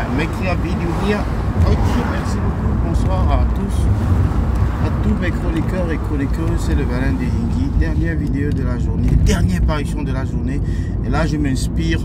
making a video here. Ok, merci beaucoup. Bonsoir à tous mes chroniqueurs et chroniqueuses. C'est le Valin de Yingui. Dernière vidéo de la journée, dernière parution de la journée. Et là, je m'inspire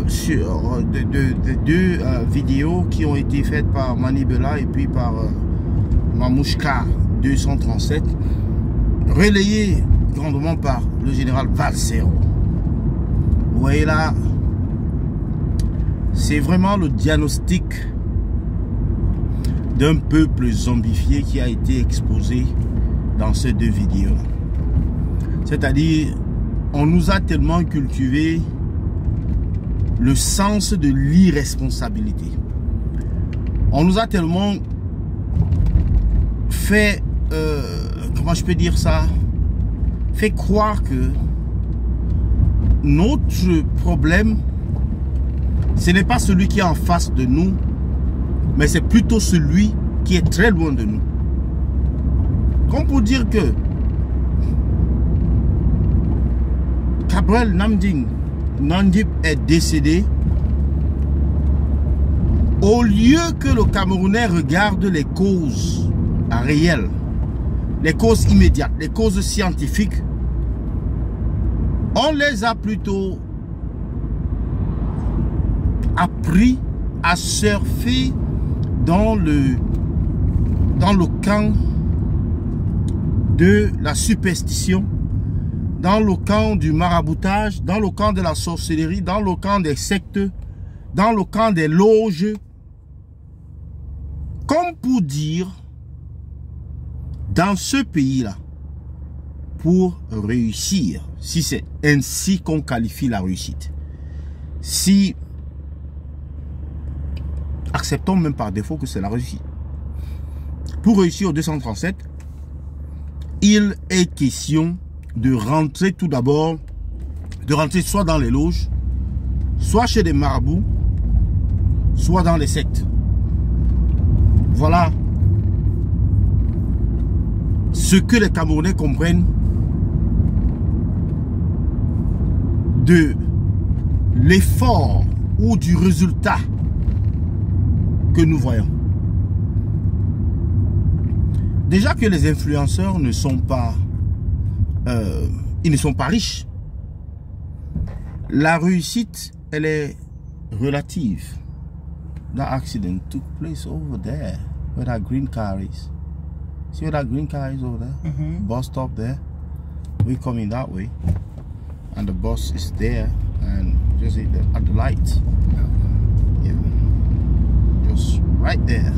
sur deux vidéos qui ont été faites par Manibela et puis par Mamouchka 237, relayées grandement par le général Valsero. Vous voyez là, c'est vraiment le diagnostic d'un peuple zombifié qui a été exposé dans ces deux vidéos. C'est-à-dire, on nous a tellement cultivé le sens de l'irresponsabilité. On nous a tellement fait, comment je peux dire ça, fait croire que notre problème, ce n'est pas celui qui est en face de nous, mais c'est plutôt celui qui est très loin de nous. Comme pour dire que Gabriel Namding est décédé, au lieu que le Camerounais regarde les causes réelles, les causes immédiates, les causes scientifiques, on les a plutôt appris à surfer dans le camp de la superstition, dans le camp du maraboutage, dans le camp de la sorcellerie, dans le camp des sectes, dans le camp des loges, comme pour dire, dans ce pays-là, pour réussir, si c'est ainsi qu'on qualifie la réussite, si, acceptons même par défaut que c'est la réussite, pour réussir au 237, il est question de rentrer tout d'abord, de rentrer soit dans les loges, soit chez des marabouts, soit dans les sectes. Voilà ce que les Camerounais comprennent de l'effort ou du résultat que nous voyons. Déjà que les influenceurs ne sont pas ils ne sont pas riches. La réussite, elle est relative. That accident took place over there where that green car is. See where that green car is over there? Bus stop there. We're coming that way. And the bus is there and just at the light. Yeah. Just right there.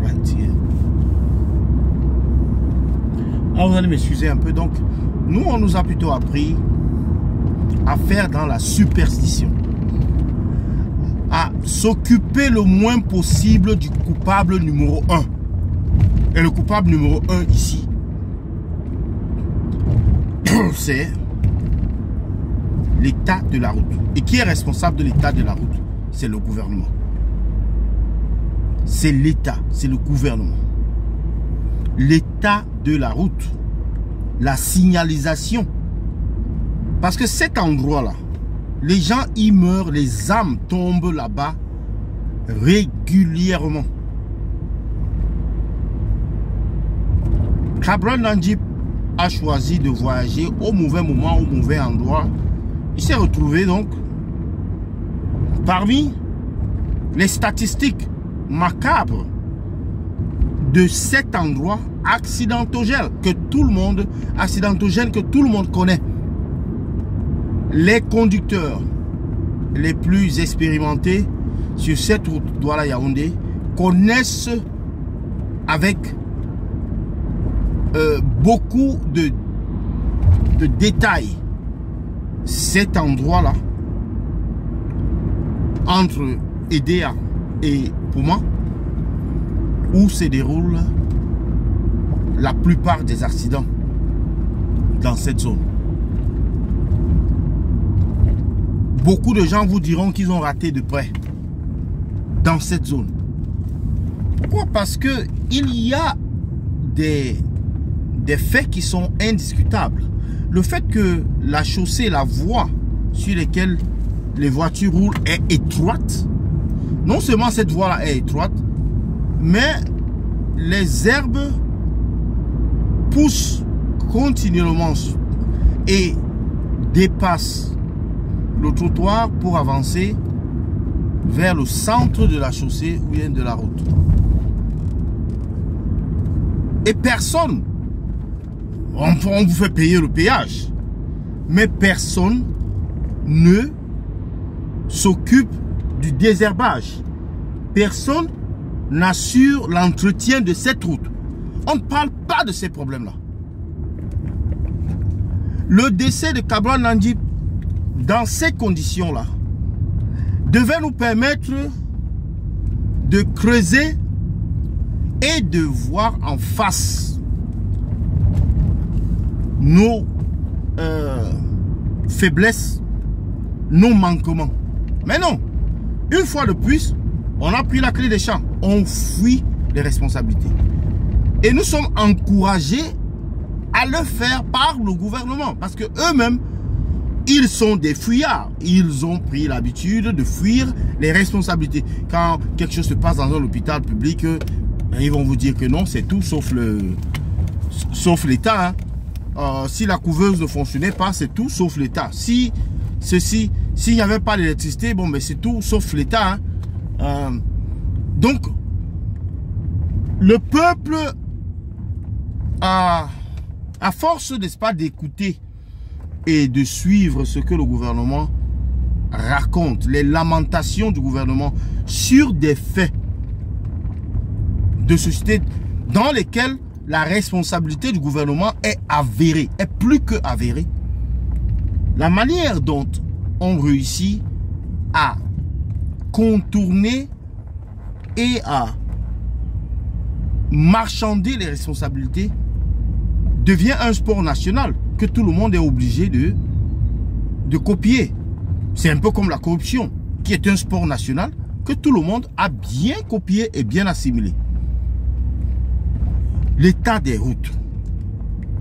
Right here. Alors vous allez m'excuser un peu. Donc, nous, on nous a plutôt appris à faire dans la superstition, à s'occuper le moins possible du coupable numéro 1. Et le coupable numéro 1 ici, c'est l'état de la route. Et qui est responsable de l'état de la route? C'est le gouvernement. C'est l'État, c'est le gouvernement. L'état de la route, la signalisation. Parce que cet endroit-là, les gens y meurent, les âmes tombent là-bas régulièrement. Gabriel Namding a choisi de voyager au mauvais moment, au mauvais endroit. Il s'est retrouvé donc parmi les statistiques macabres de cet endroit accidentogène que tout le monde connaît. Les conducteurs les plus expérimentés sur cette route Douala-Yaoundé connaissent avec beaucoup de détails cet endroit-là entre Edea et Pouma, où se déroulent la plupart des accidents dans cette zone. Beaucoup de gens vous diront qu'ils ont raté de près dans cette zone. Pourquoi? Parce que il y a des faits qui sont indiscutables. Le fait que la chaussée, la voie sur laquelle les voitures roulent est étroite, non seulement cette voie-là est étroite, mais les herbes poussent continuellement et dépassent le trottoir pour avancer vers le centre de la chaussée ou bien de la route. Et personne, on vous fait payer le péage, mais personne ne s'occupe du désherbage. Personne n'assure l'entretien de cette route. On ne parle pas de ces problèmes-là. Le décès de Cabral Nandi, dans ces conditions-là, devait nous permettre de creuser et de voir en face nos faiblesses, nos manquements. Mais non, une fois de plus, on a pris la clé des champs, on fuit les responsabilités. Et nous sommes encouragés à le faire par le gouvernement, parce que eux-mêmes, ils sont des fuyards. Ils ont pris l'habitude de fuir les responsabilités. Quand quelque chose se passe dans un hôpital public, ils vont vous dire que non, c'est tout sauf l'État. Hein. Si la couveuse ne fonctionnait pas, c'est tout sauf l'État. S'il n'y avait pas d'électricité, bon, mais c'est tout sauf l'État. Hein. Donc, le peuple, à force, n'est-ce pas, d'écouter et de suivre ce que le gouvernement raconte, les lamentations du gouvernement sur des faits de société dans lesquels la responsabilité du gouvernement est avérée, est plus que avérée. La manière dont on réussit à contourner et à marchander les responsabilités devient un sport national que tout le monde est obligé de copier. C'est un peu comme la corruption, qui est un sport national que tout le monde a bien copié et bien assimilé. L'état des routes.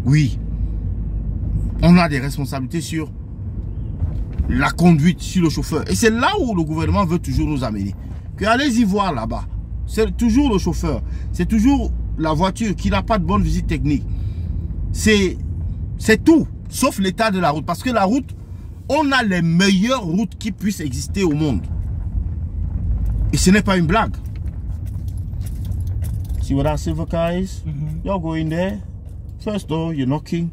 Oui, on a des responsabilités sur la conduite, sur le chauffeur. Et c'est là où le gouvernement veut toujours nous amener. Que allez-y voir là-bas. C'est toujours le chauffeur. C'est toujours la voiture qui n'a pas de bonne visite technique. C'est tout, sauf l'état de la route. Parce que la route, on a les meilleures routes qui puissent exister au monde. Et ce n'est pas une blague. See what that silver car is? You're going there. First door, you're knocking.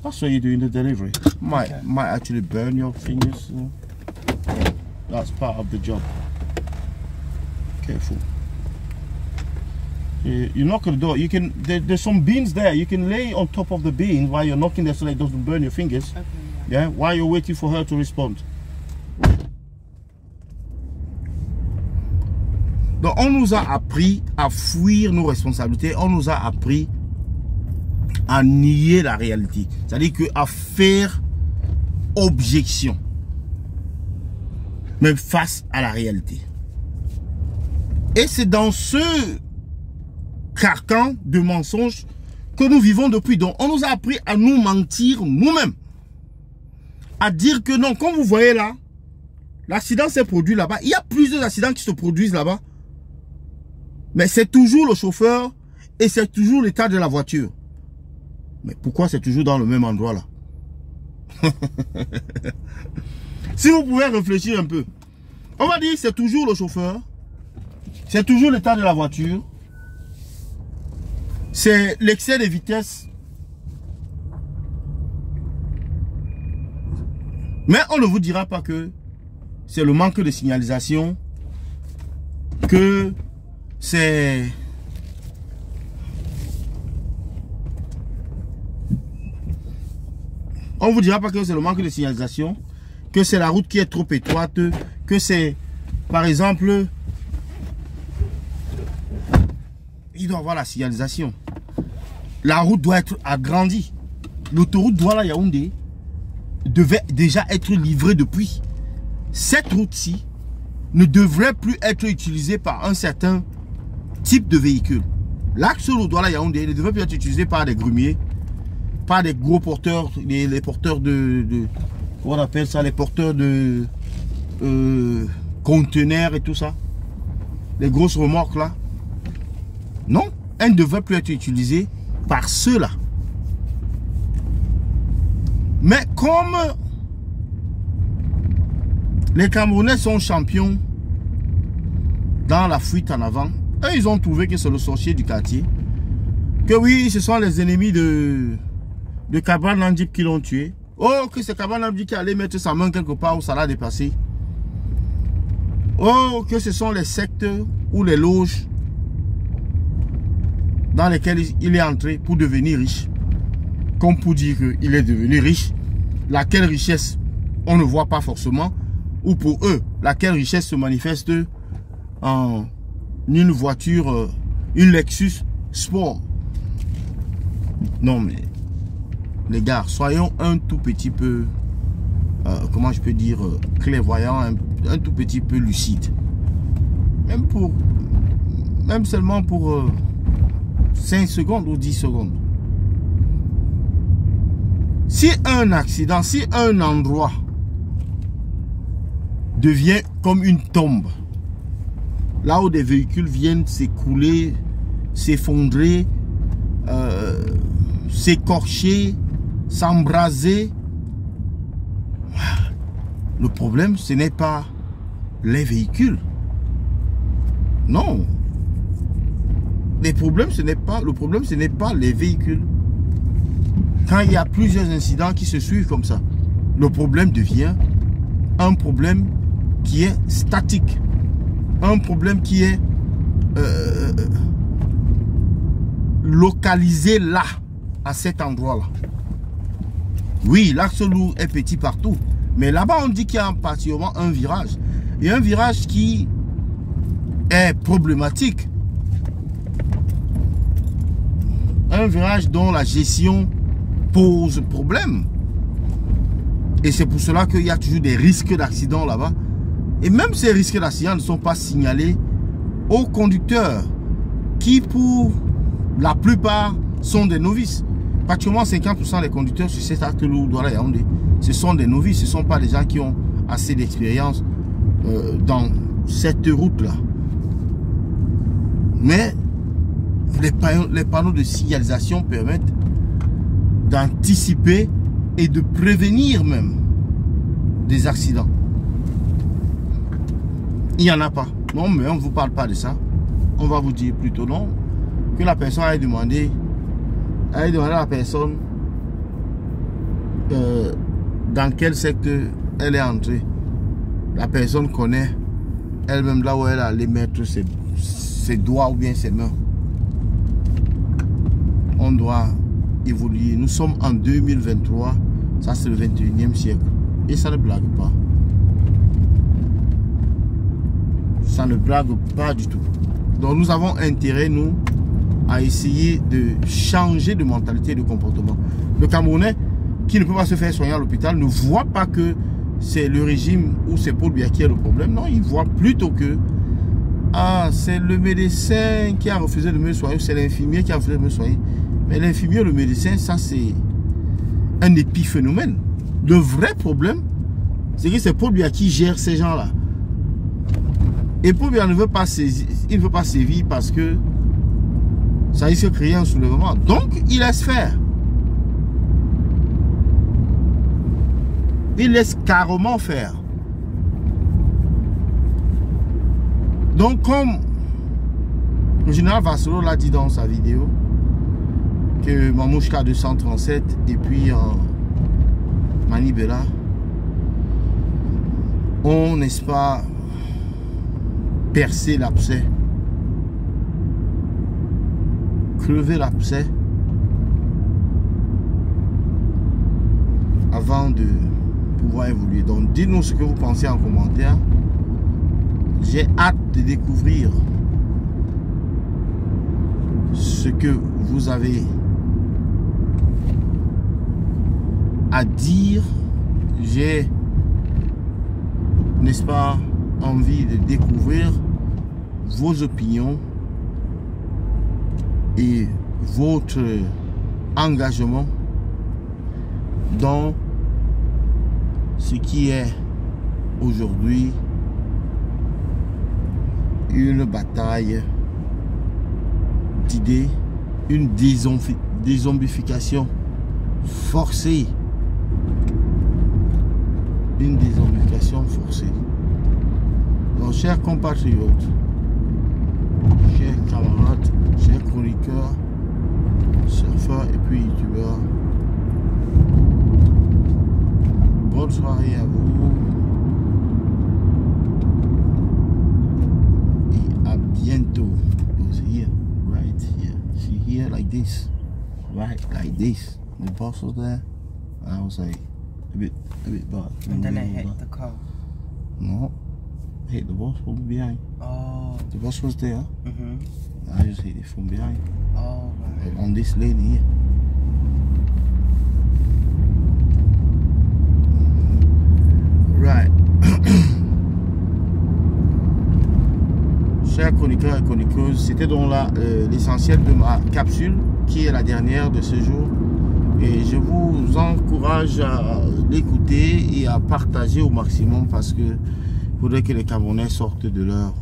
That's what you're doing the delivery. Might actually burn your fingers. That's part of the job. Careful. You knock on the door. You can. There's some beans there. You can lay on top of the bean while you're knocking there, so that it doesn't burn your fingers. Okay, yeah. While you're waiting for her to respond. Donc, on nous a appris à fuir nos responsabilités. On nous a appris à nier la réalité. C'est-à-dire qu'à faire objection, même face à la réalité. Et c'est dans ce carcan de mensonges que nous vivons depuis. Donc, on nous a appris à nous mentir nous-mêmes. À dire que non, comme vous voyez là, l'accident s'est produit là-bas. Il y a plusieurs accidents qui se produisent là-bas. Mais c'est toujours le chauffeur et c'est toujours l'état de la voiture. Mais pourquoi c'est toujours dans le même endroit là? Si vous pouvez réfléchir un peu. On va dire que c'est toujours le chauffeur. C'est toujours l'état de la voiture. C'est l'excès de vitesse. Mais on ne vous dira pas que c'est le manque de signalisation, que c'est on vous dira pas que c'est le manque de signalisation, que c'est la route qui est trop étroite, que c'est par exemple il doit avoir la signalisation. La route doit être agrandie. L'autoroute Douala-Yaoundé devait déjà être livrée depuis. Cette route-ci ne devrait plus être utilisée par un certain type de véhicule. L'axe Douala-Yaoundé ne devrait plus être utilisé par des grumiers, par des gros porteurs, les porteurs de comment on appelle ça, les porteurs de conteneurs et tout ça. les grosses remorques là. Non, elle ne devrait plus être utilisée par ceux-là. Mais comme les Camerounais sont champions dans la fuite en avant, eux, ils ont trouvé que c'est le sorcier du quartier. Que oui, ce sont les ennemis de Cabral Nandip qui l'ont tué. Oh, que c'est Cabral Nandip qui allait mettre sa main quelque part où ça l'a dépassé. Oh, que ce sont les sectes ou les loges dans lesquelles il est entré pour devenir riche. Comme pour dire qu'il est devenu riche. Laquelle richesse, on ne voit pas forcément. Ou pour eux, laquelle richesse se manifeste en une voiture, une Lexus Sport. Non mais, les gars, soyons un tout petit peu, comment je peux dire, clairvoyants, un tout petit peu lucide. Même seulement pour 5 secondes ou 10 secondes. Si un accident, si un endroit devient comme une tombe, là où des véhicules viennent s'écouler, s'effondrer, s'écorcher, s'embraser, le problème ce n'est pas les véhicules. Non. Le problème ce n'est pas les véhicules. Quand il y a plusieurs incidents qui se suivent comme ça, le problème devient un problème qui est statique. Un problème qui est localisé là, à cet endroit-là. Oui, l'axe lourd est petit partout. Mais là-bas, on dit qu'il y a particulièrement un virage. Et un virage qui est problématique. Un virage dont la gestion pose problème. Et c'est pour cela qu'il y a toujours des risques d'accident là-bas. Et même ces risques d'accident ne sont pas signalés aux conducteurs qui, pour la plupart, sont des novices. Pratiquement 50% des conducteurs sur cet acte lourd Douala Yaoundé, ce sont des novices, ce ne sont pas des gens qui ont assez d'expérience dans cette route-là. Mais les panneaux de signalisation permettent d'anticiper et de prévenir même des accidents. Il n'y en a pas. Non, mais on ne vous parle pas de ça. On va vous dire plutôt non. Que la personne aille demander à la personne dans quel secteur elle est entrée. La personne connaît elle-même là où elle allait mettre ses doigts ou bien ses mains. On doit évoluer. Nous sommes en 2023. Ça, c'est le 21e siècle. Et ça ne blague pas. Ça ne blague pas du tout. Donc nous avons intérêt, nous, à essayer de changer de mentalité et de comportement. Le Camerounais qui ne peut pas se faire soigner à l'hôpital ne voit pas que c'est le régime ou c'est Paul Biya qui est le problème. Non, il voit plutôt que c'est le médecin qui a refusé de me soigner, c'est l'infirmier qui a refusé de me soigner. Mais l'infirmier et le médecin, ça c'est un épiphénomène. Le vrai problème, c'est que c'est Paul Biya qui gère ces gens-là. Et Paul Biya ne veut pas saisir, il ne veut pas sévir parce que ça risque de créer un soulèvement. Donc, il laisse faire. Il laisse carrément faire. Donc, comme le général Vasselo l'a dit dans sa vidéo, que Mamouchka 237 et puis Manibela ont, n'est-ce pas, percé l'abcès, crever l'abcès avant de pouvoir évoluer. Donc dites-nous ce que vous pensez en commentaire. J'ai hâte de découvrir ce que vous avez à dire. J'ai, n'est-ce pas, envie de découvrir vos opinions et votre engagement dans ce qui est aujourd'hui une bataille d'idées, une dézombification forcée. Une dézombification forcée. Donc, chers compatriotes, chers camarades, chers chroniqueurs, surfeurs et puis youtubeurs, bonne soirée à vous et à bientôt. It was here, right here. See here, like this, right, like this. The boss was there. I was like a bit bad. And then I hit the car. No, I hit the boss from behind. Oh. The boss was there. Mhm. I just hit it from behind. Oh. Right. Like on this lane here. Right. Chers chroniqueurs et chroniqueuses, c'était donc là l'essentiel de ma capsule qui est la dernière de ce jour. Et je vous encourage à l'écouter et à partager au maximum parce que faudrait que les Camerounais sortent de leur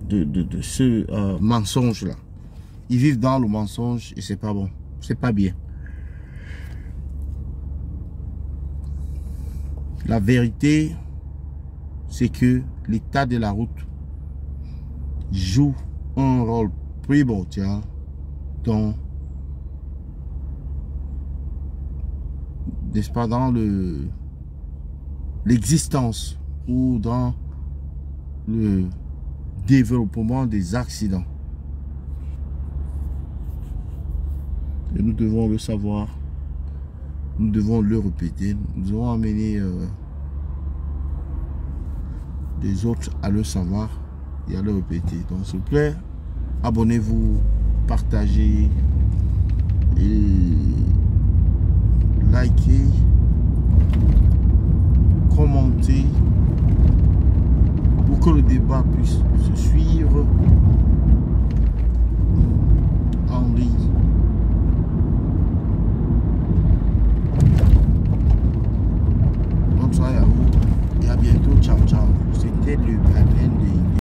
de ce mensonge là. Ils vivent dans le mensonge et c'est pas bon, c'est pas bien. La vérité, c'est que l'état de la route joue un rôle primordial dans, n'est-ce pas, dans l'existence ou dans le développement des accidents. Et nous devons le savoir, nous devons le répéter, nous devons amener les autres à le savoir et à le répéter. Donc s'il vous plaît, abonnez-vous, partagez et likez, commentez pour que le débat puisse se suivre en ligne. Bonne soirée à vous et à bientôt. Ciao, ciao. C'était le